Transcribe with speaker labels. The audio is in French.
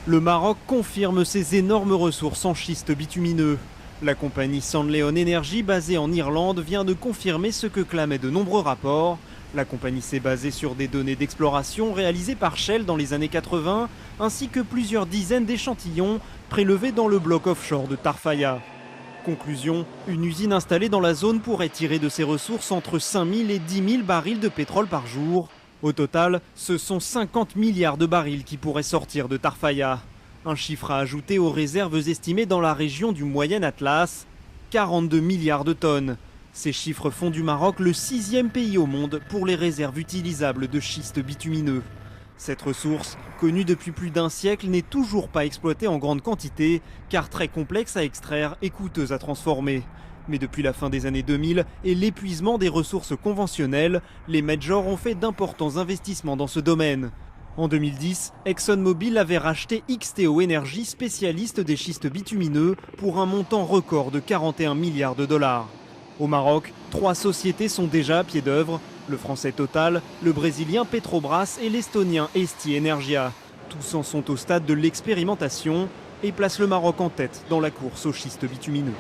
Speaker 1: Le Maroc confirme ses énormes ressources en schiste bitumineux. La compagnie Sanleon Energy, basée en Irlande, vient de confirmer ce que clamaient de nombreux rapports. La compagnie s'est basée sur des données d'exploration réalisées par Shell dans les années 80, ainsi que plusieurs dizaines d'échantillons prélevés dans le bloc offshore de Tarfaya. Conclusion, une usine installée dans la zone pourrait tirer de ses ressources entre 5000 et 10 000 barils de pétrole par jour. Au total, ce sont 50 milliards de barils qui pourraient sortir de Tarfaya. Un chiffre à ajouter aux réserves estimées dans la région du Moyen Atlas, 42 milliards de tonnes. Ces chiffres font du Maroc le 6e pays au monde pour les réserves utilisables de schiste bitumineux. Cette ressource, connue depuis plus d'un siècle, n'est toujours pas exploitée en grande quantité, car très complexe à extraire et coûteuse à transformer. Mais depuis la fin des années 2000 et l'épuisement des ressources conventionnelles, les majors ont fait d'importants investissements dans ce domaine. En 2010, ExxonMobil avait racheté XTO Energy, spécialiste des schistes bitumineux, pour un montant record de 41 milliards de dollars. Au Maroc, 3 sociétés sont déjà à pied d'œuvre, le français Total, le brésilien Petrobras et l'estonien Esti Energia. Tous en sont au stade de l'expérimentation et placent le Maroc en tête dans la course aux schistes bitumineux.